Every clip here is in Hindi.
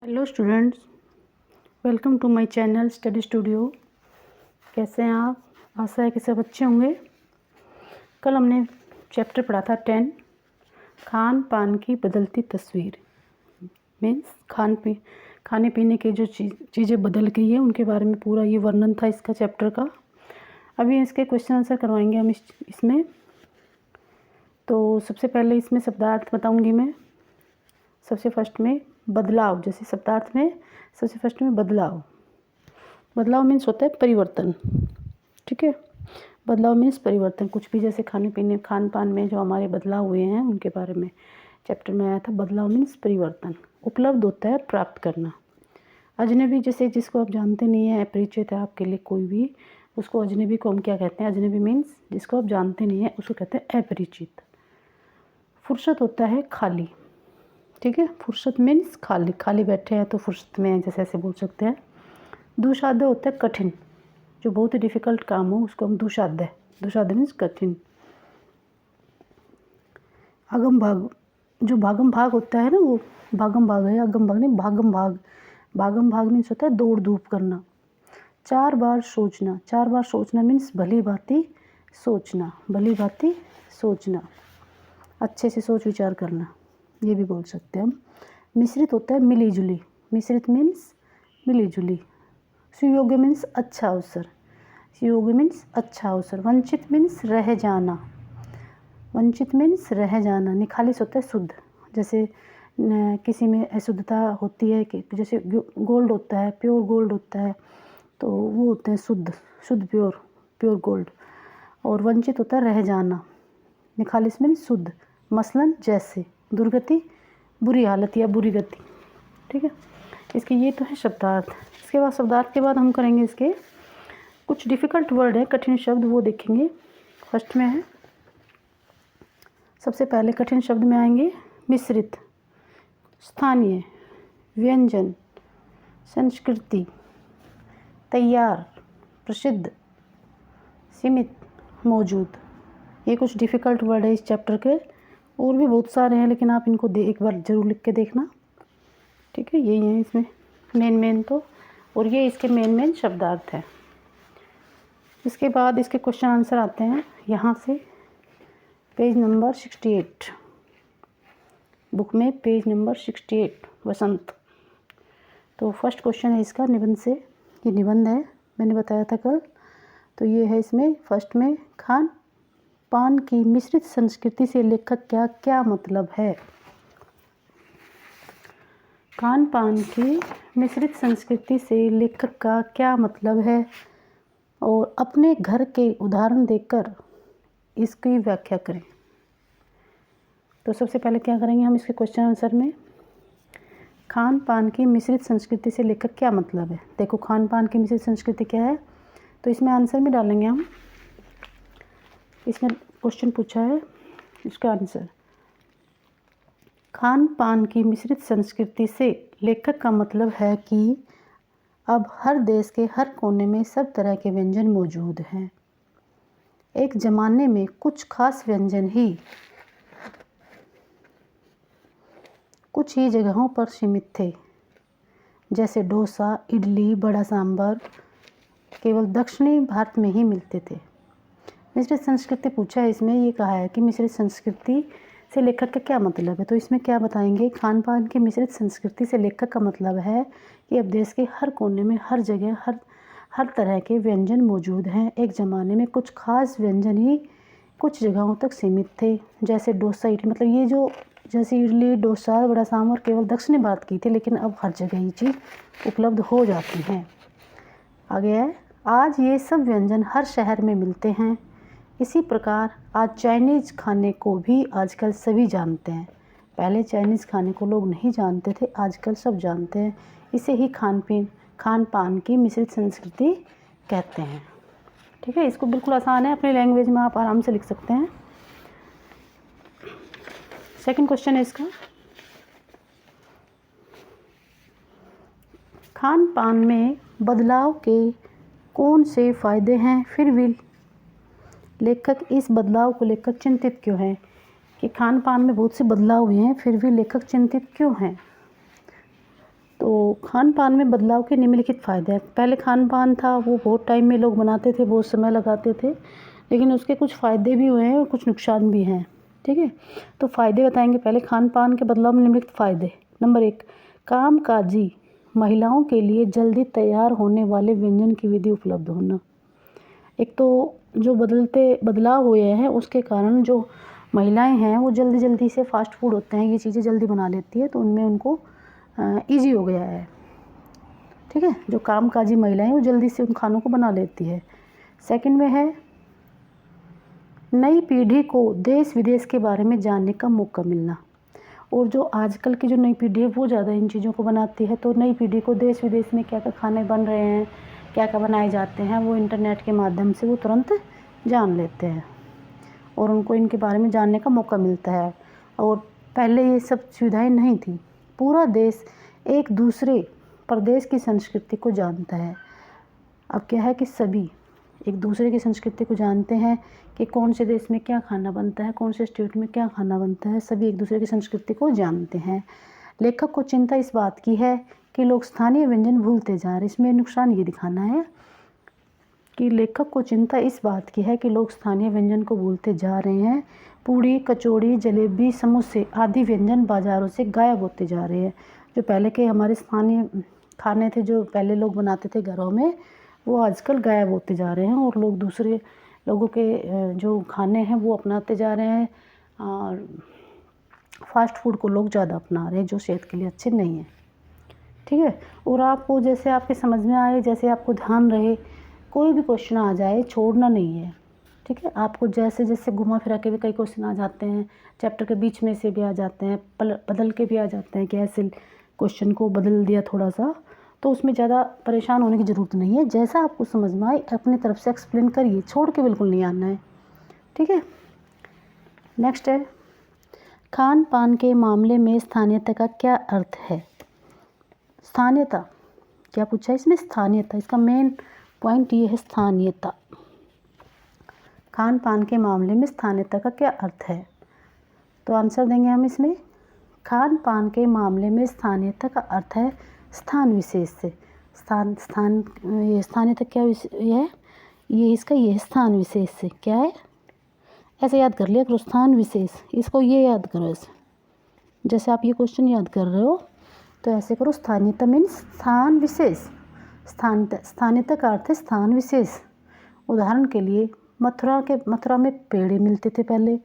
Hello students, welcome to my channel study studio. कैसे हैं आप? आशा है कि सब अच्छे होंगे। कल हमने चैप्टर पढ़ा था 10 खान पान की बदलती तस्वीर। मीन्स खाने पीने की जो चीज़ें बदल गई है उनके बारे में पूरा ये वर्णन था इसका चैप्टर का। अभी इसके क्वेश्चन आंसर करवाएंगे हम इसमें। तो सबसे पहले इसमें शब्दार्थ बताऊंगी मैं। सबसे फर्स्ट में बदलाव, जैसे शब्दार्थ में सबसे फर्स्ट में बदलाव मीन्स होता है परिवर्तन। ठीक है, बदलाव मीन्स परिवर्तन। कुछ भी जैसे खान पान में जो हमारे बदलाव हुए हैं उनके बारे में चैप्टर में आया था। बदलाव मीन्स परिवर्तन। उपलब्ध होता है प्राप्त करना। अजनबी, जैसे जिसको आप जानते नहीं हैं, अपरिचित है आपके लिए कोई भी, उसको अजनबी को हम क्या कहते हैं? अजनबी मीन्स जिसको आप जानते नहीं हैं उसको कहते हैं अपरिचित। फुर्सत होता है खाली। ठीक है, फुर्सत मीन्स खाली बैठे हैं तो फुर्सत में, जैसे ऐसे बोल सकते हैं। दुशाध्य होता है कठिन, जो बहुत ही डिफ़िकल्ट काम हो उसको हम दुशाध्य मीन्स कठिन। अगम भाग, जो भागम भाग होता है ना, वो भागम भाग है, अगम भाग नहीं, भागम भाग। भागम भाग मीन्स होता है दौड़ धूप करना। 4 बार सोचना मीन्स भली भांति सोचना, अच्छे से सोच विचार करना, ये भी बोल सकते हैं हम। मिश्रित होता है मिली जुली। मिश्रित मीन्स मिली जुली। सुयोग्य मीन्स अच्छा अवसर। वंचित मीन्स रह जाना। निखालिस होता है शुद्ध। जैसे किसी में अशुद्धता होती है कि जैसे गोल्ड होता है, प्योर गोल्ड होता है, तो वो होते हैं शुद्ध प्योर गोल्ड। और वंचित होता है रह जाना। निखालिस मीन्स शुद्ध। मसलन जैसे दुर्गति, बुरी हालत या बुरी गति। ठीक है, इसके ये तो है शब्दार्थ। इसके बाद शब्दार्थ के बाद हम करेंगे इसके कुछ डिफ़िकल्ट वर्ड है, कठिन शब्द, वो देखेंगे। फर्स्ट में है, सबसे पहले कठिन शब्द में आएंगे मिश्रित, स्थानीय, व्यंजन, संस्कृति, तैयार, प्रसिद्ध, सीमित, मौजूद। ये कुछ डिफ़िकल्ट वर्ड है इस चैप्टर के। और भी बहुत सारे हैं, लेकिन आप इनको एक बार ज़रूर लिख के देखना। ठीक है, यही है इसमें मेन तो, और ये इसके मेन शब्दार्थ है। इसके बाद इसके क्वेश्चन आंसर आते हैं यहाँ से, पेज नंबर 68 बुक में, पेज नंबर 68 वसंत। तो फर्स्ट क्वेश्चन है इसका निबंध से। ये निबंध है, मैंने बताया था कल। तो ये है इसमें फर्स्ट में, खान पान की मिश्रित संस्कृति से लेखक क्या मतलब है? खान पान की मिश्रित संस्कृति से लेखक का क्या मतलब है? और अपने घर के उदाहरण देकर इसकी व्याख्या करें। तो सबसे पहले क्या करेंगे हम इसके क्वेश्चन आंसर में, खान पान की मिश्रित संस्कृति से लेखक क्या मतलब है। देखो, खान पान की मिश्रित संस्कृति क्या है, तो इसमें आंसर में डालेंगे हम। इसमें क्वेश्चन पूछा है, इसका आंसर, खान पान की मिश्रित संस्कृति से लेखक का मतलब है कि अब हर देश के हर कोने में सब तरह के व्यंजन मौजूद हैं। एक ज़माने में कुछ खास व्यंजन ही कुछ ही जगहों पर सीमित थे, जैसे डोसा, इडली, बड़ा सांभर केवल दक्षिणी भारत में ही मिलते थे। मिश्रित संस्कृति पूछा है, इसमें ये कहा है कि मिश्रित संस्कृति से लेखक का क्या मतलब है। तो इसमें क्या बताएंगे, खान पान की मिश्रित संस्कृति से लेखक का मतलब है कि अब देश के हर कोने में, हर जगह, हर तरह के व्यंजन मौजूद हैं। एक ज़माने में कुछ खास व्यंजन ही कुछ जगहों तक सीमित थे, जैसे डोसा, इडली। मतलब ये जो जैसे इडली, डोसा, बड़ा सांभर केवल दक्षिणी भारत की थी, लेकिन अब हर जगह ये चीज़ उपलब्ध हो जाती हैं। आगे है, आज ये सब व्यंजन हर शहर में मिलते हैं। इसी प्रकार आज चाइनीज़ खाने को भी आजकल सभी जानते हैं। पहले चाइनीज़ खाने को लोग नहीं जानते थे, आजकल सब जानते हैं। इसे ही खान पान की मिश्रित संस्कृति कहते हैं। ठीक है, इसको बिल्कुल आसान है, अपनी लैंग्वेज में आप आराम से लिख सकते हैं। सेकंड क्वेश्चन है इसका, खान पान में बदलाव के कौन से फ़ायदे हैं, फिर भी लेखक इस बदलाव को लेकर चिंतित क्यों है? कि खान पान में बहुत से बदलाव हुए हैं, फिर भी लेखक चिंतित क्यों हैं? तो तो खान पान में बदलाव के निम्नलिखित फ़ायदे हैं। पहले खान पान था वो बहुत टाइम में लोग बनाते थे, बहुत समय लगाते थे, लेकिन उसके कुछ फ़ायदे भी हुए हैं और कुछ नुकसान भी हैं। ठीक है, तो फ़ायदे बताएंगे। पहले खान पान के बदलाव में निम्नलिखित फ़ायदे। नंबर 1, कामकाजी महिलाओं के लिए जल्दी तैयार होने वाले व्यंजन की विधि उपलब्ध होना। एक तो जो बदलाव हुए हैं उसके कारण जो महिलाएं हैं वो जल्दी से फास्ट फूड होते हैं, ये चीज़ें जल्दी बना लेती है, तो उनमें उनको ईजी हो गया है। ठीक है, जो कामकाजी महिलाएं वो जल्दी से उन खानों को बना लेती है। सेकंड में है नई पीढ़ी को देश विदेश के बारे में जानने का मौका मिलना। और जो आजकल की जो नई पीढ़ी है वो ज़्यादा इन चीज़ों को बनाती है, तो नई पीढ़ी को देश विदेश में क्या क्या खाने बन रहे हैं, क्या क्या बनाए जाते हैं, वो इंटरनेट के माध्यम से वो तुरंत जान लेते हैं और उनको इनके बारे में जानने का मौका मिलता है। और पहले ये सब सुविधाएं नहीं थी। पूरा देश एक दूसरे प्रदेश की संस्कृति को जानता है। अब क्या है कि सभी एक दूसरे की संस्कृति को जानते हैं कि कौन से देश में क्या खाना बनता है, कौन से स्टेट में क्या खाना बनता है, सभी एक दूसरे की संस्कृति को जानते हैं। लेखक को चिंता इस बात की है कि लोग स्थानीय व्यंजन भूलते जा रहे हैं। इसमें नुकसान ये दिखाना है कि लेखक को चिंता इस बात की है कि लोग स्थानीय व्यंजन को भूलते जा रहे हैं। पूड़ी, कचौड़ी, जलेबी, समोसे आदि व्यंजन बाज़ारों से गायब होते जा रहे हैं। जो पहले के हमारे स्थानीय खाने थे, जो पहले लोग बनाते थे घरों में, वो आजकल गायब होते जा रहे हैं और लोग दूसरे लोगों के जो खाने हैं वो अपनाते जा रहे हैं और फास्ट फूड को लोग ज़्यादा अपना रहे हैं, जो सेहत के लिए अच्छे नहीं हैं। ठीक है, और आपको जैसे आपके समझ में आए, जैसे आपको ध्यान रहे, कोई भी क्वेश्चन आ जाए छोड़ना नहीं है। ठीक है, आपको जैसे जैसे घुमा फिरा के भी कई क्वेश्चन आ जाते हैं, चैप्टर के बीच में से भी आ जाते हैं, बदल के भी आ जाते हैं कि ऐसे क्वेश्चन को बदल दिया थोड़ा सा, तो उसमें ज़्यादा परेशान होने की ज़रूरत नहीं है। जैसा आपको समझ में आए अपनी तरफ से एक्सप्लेन करिए, छोड़ के बिल्कुल नहीं आना है। ठीक है, नेक्स्ट है खान पान के मामले में स्थानीयता का क्या अर्थ है। स्थानीयता क्या पूछा है इसमें? स्थानीयता, इसका मेन पॉइंट ये है स्थानीयता। खान पान के मामले में स्थानीयता का क्या अर्थ है? तो आंसर देंगे हम इसमें, खान पान के मामले में स्थानीयता का अर्थ है स्थान विशेष से। ये स्थानीयता क्या है? ये इसका ये स्थान विशेष से क्या है, ऐसे याद कर लिया करो, स्थान विशेष, इसको ये याद करो ऐसे। जैसे आप ये क्वेश्चन याद कर रहे हो तो ऐसे करो, स्थानीयता मीन्स स्थान विशेष। स्थानीयता का अर्थ है स्थान विशेष। उदाहरण के लिए मथुरा में पेड़े मिलते थे पहले,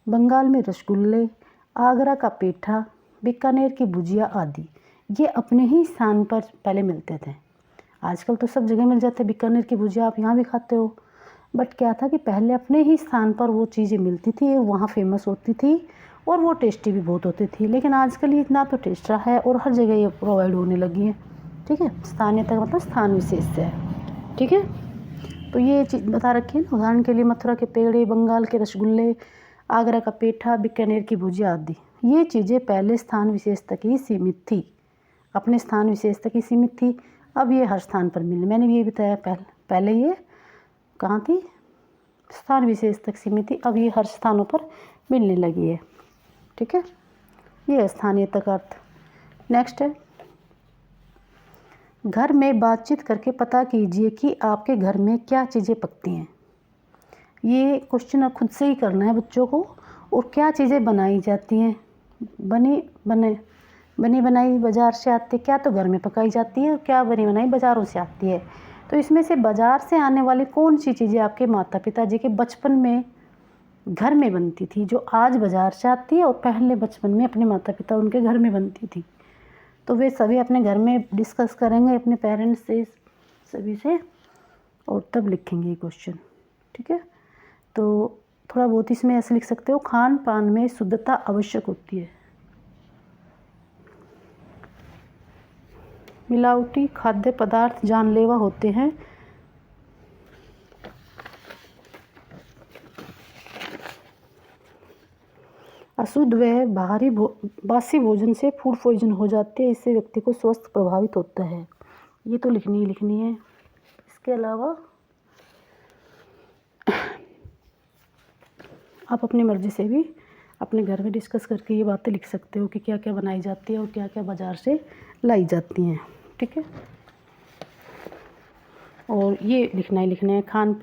बंगाल में रसगुल्ले, आगरा का पेठा, बीकानेर की भुजिया आदि, ये अपने ही स्थान पर पहले मिलते थे। आजकल तो सब जगह मिल जाते हैं, बीकानेर की भुजिया आप यहाँ भी खाते हो, बट क्या था कि पहले अपने ही स्थान पर वो चीज़ें मिलती थी और वहाँ फेमस होती थी और वो टेस्टी भी बहुत होती थी। लेकिन आजकल ये इतना तो टेस्ट रहा है और हर जगह ये प्रोवाइड होने लगी है। ठीक है, स्थानीयता मतलब स्थान विशेष से है। ठीक है, तो ये चीज़ बता रखी है ना। उदाहरण के लिए मथुरा के पेड़े, बंगाल के रसगुल्ले, आगरा का पेठा, बीकानेर की भुजिया आदि, ये चीज़ें पहले स्थान विशेष तक ही सीमित थी, अपने स्थान विशेष तक ही सीमित थी। अब ये हर स्थान पर मिलने, मैंने भी ये बताया पहले ये कहाँ थी, स्थान विशेष तक सीमित थी, अब ये हर स्थानों पर मिलने लगी है। ठीक है, ये है स्थानीयता का अर्थ। नेक्स्ट है घर में बातचीत करके पता कीजिए कि आपके घर में क्या चीज़ें पकती हैं। ये क्वेश्चन खुद से ही करना है बच्चों को। और क्या चीज़ें बनाई जाती हैं, बनी बनाई बाज़ार से आती है, क्या तो घर में पकाई जाती है और क्या बनी बनाई बाज़ारों से आती है। तो इसमें से बाज़ार से आने वाली कौन सी चीज़ें आपके माता पिता जी के बचपन में घर में बनती थी, जो आज बाज़ार से आती है और पहले बचपन में अपने माता पिता उनके घर में बनती थी। तो वे सभी अपने घर में डिस्कस करेंगे अपने पेरेंट्स से, सभी से, और तब लिखेंगे ये क्वेश्चन। ठीक है, तो थोड़ा बहुत इसमें ऐसे लिख सकते हो, खान पान में शुद्धता आवश्यक होती है। मिलावटी खाद्य पदार्थ जानलेवा होते हैं। अशुद्ध व बासी भोजन से फूड पॉइजन हो जाते हैं, इससे व्यक्ति को स्वास्थ्य प्रभावित होता है। ये तो लिखनी है। इसके अलावा आप अपनी मर्ज़ी से भी अपने घर में डिस्कस करके ये बातें लिख सकते हो कि क्या क्या बनाई जाती है और क्या क्या बाज़ार से लाई जाती हैं। ठीक है, और ये लिखना है खान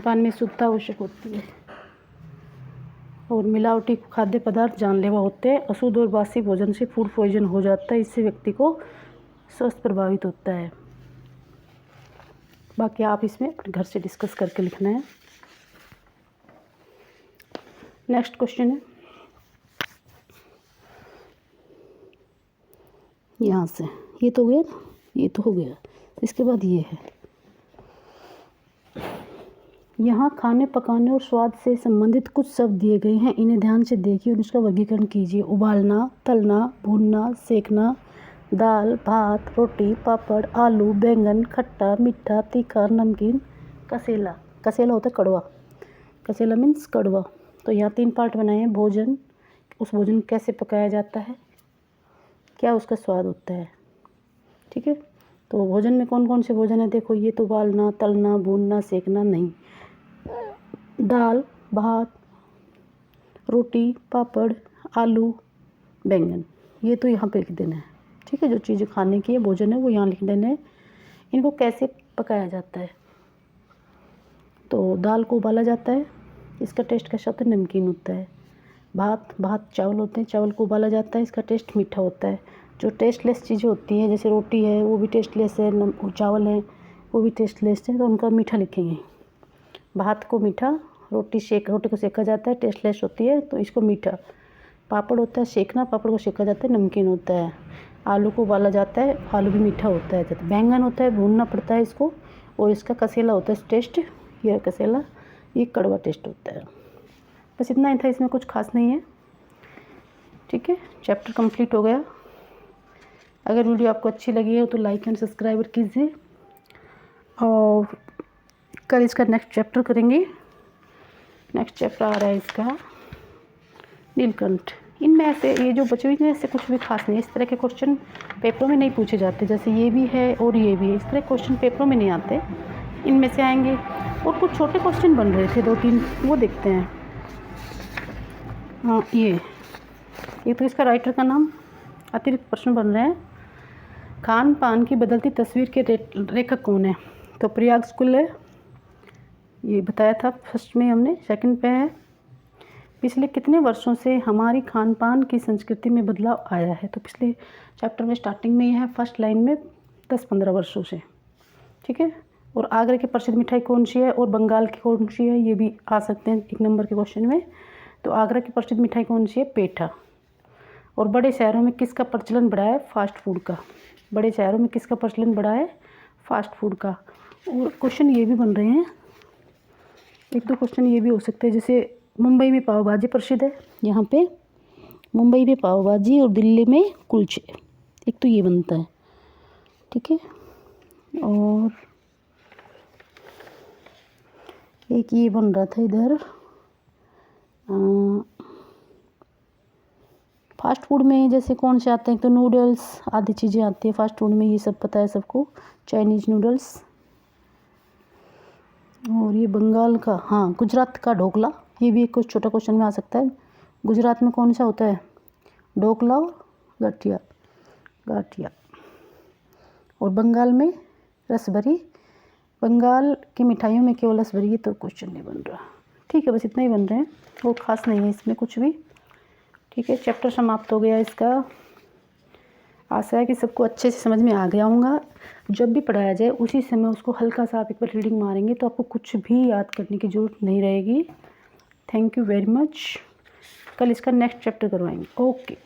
पान में शुद्धता आवश्यक होती है और मिलावटी खाद्य पदार्थ जानलेवा होते हैं। अशुद्ध और बासी भोजन से फूड पॉइजन हो जाता है, इससे व्यक्ति को स्वास्थ्य प्रभावित होता है। बाकी आप इसमें अपने घर से डिस्कस करके लिखना है। नेक्स्ट क्वेश्चन है यहाँ से, ये तो हो गया ना, ये तो हो गया। इसके बाद ये है, यहाँ खाने पकाने और स्वाद से संबंधित कुछ शब्द दिए गए हैं, इन्हें ध्यान से देखिए और इसका वर्गीकरण कीजिए। उबालना, तलना, भूनना, सेकना, दाल, भात, रोटी, पापड़, आलू, बैंगन, खट्टा, मीठा, तीखा, नमकीन, कसेला। कसेला होता है कड़वा, कसेला मीन्स कड़वा। तो यहाँ 3 पार्ट बनाए हैं। भोजन, उस भोजन कैसे पकाया जाता है, क्या उसका स्वाद होता है। ठीक है, तो भोजन में कौन कौन से भोजन है देखो, ये तो उबालना, तलना, भूनना, सेकना नहीं। दाल, भात, रोटी, पापड़, आलू, बैंगन, ये तो यहाँ पे लिख देना है। ठीक है, जो चीज़ें खाने की है, भोजन है, वो यहाँ लिख देना है। इनको कैसे पकाया जाता है, तो दाल को उबाला जाता है, इसका टेस्ट कैसा होता है, नमकीन होता है। भात चावल होते हैं, चावल को उबाला जाता है, इसका टेस्ट मीठा होता है। जो टेस्टलेस चीज़ें होती हैं जैसे रोटी है वो भी टेस्टलेस है, चावल है वो भी टेस्टलेस है, तो उनका मीठा लिखेंगे। भात को मीठा, रोटी को सेका जाता है, टेस्टलेस होती है तो इसको मीठा। पापड़ होता है सेकना, पापड़ को सेका जाता है, नमकीन होता है। आलू को उबाला जाता है, आलू भी मीठा होता है। बैंगन होता है, भूनना पड़ता है इसको, और इसका कसेला होता है टेस्ट, ये कसेला, ये कड़वा टेस्ट होता है। बस इतना ही था, इसमें कुछ खास नहीं है। ठीक है, चैप्टर कंप्लीट हो गया। अगर वीडियो आपको अच्छी लगी है तो लाइक एंड सब्सक्राइब कीजिए, और कल इसका नेक्स्ट चैप्टर करेंगे। नेक्स्ट चैप्टर आ रहा है इसका नीलकंठ। इनमें से ये जो बचे हुए हैं इससे कुछ भी खास नहीं है। इस तरह के क्वेश्चन पेपरों में नहीं पूछे जाते, जैसे ये भी है और ये भी है, इस तरह क्वेश्चन पेपरों में नहीं आते, इनमें से आएंगे। और कुछ छोटे क्वेश्चन बन रहे थे 2-3, वो देखते हैं। हाँ, ये तो इसका राइटर का नाम, अतिरिक्त प्रश्न बन रहे हैं। खान पान की बदलती तस्वीर के लेखक कौन है, तो प्रयाग स्कूल है, ये बताया था फर्स्ट में हमने। सेकंड पे है, पिछले कितने वर्षों से हमारी खान पान की संस्कृति में बदलाव आया है, तो पिछले चैप्टर में स्टार्टिंग में ही है, फर्स्ट लाइन में 10-15 वर्षों से। ठीक है, और आगरा की प्रसिद्ध मिठाई कौन सी है और बंगाल की कौन सी है, ये भी आ सकते हैं 1 नंबर के क्वेश्चन में। तो आगरा की प्रसिद्ध मिठाई कौन सी है, पेठा। और बड़े शहरों में किसका प्रचलन बढ़ा है, फास्ट फूड का। बड़े शहरों में किसका प्रचलन बढ़ा है, फास्ट फूड का। और क्वेश्चन ये भी बन रहे हैं, 1-2 क्वेश्चन ये भी हो सकते हैं, जैसे मुंबई में पाव भाजी प्रसिद्ध है, यहाँ पे मुंबई में पाव भाजी और दिल्ली में कुलचे, एक तो ये बनता है। ठीक है, और एक ये बन रहा था इधर, फास्ट फूड में जैसे कौन से आते हैं, तो नूडल्स आदि चीज़ें आती है फास्ट फूड में, ये सब पता है सबको, चाइनीज़ नूडल्स। और ये बंगाल का, हाँ, गुजरात का ढोकला, ये भी एक कुछ छोटा क्वेश्चन में आ सकता है। गुजरात में कौन सा होता है, ढोकला और गाठिया। और बंगाल में रसभरी, बंगाल की मिठाइयों में केवल रसभरी, ये तो क्वेश्चन नहीं बन रहा। ठीक है, बस इतना ही बन रहे हैं, वो खास नहीं है इसमें कुछ भी। ठीक है, चैप्टर समाप्त हो गया इसका। आशा है कि सबको अच्छे से समझ में आ गया होगा। जब भी पढ़ाया जाए उसी समय उसको हल्का सा आप एक बार रीडिंग मारेंगे तो आपको कुछ भी याद करने की ज़रूरत नहीं रहेगी। Thank you very much. कल इसका नेक्स्ट चैप्टर करवाएंगे। ओके।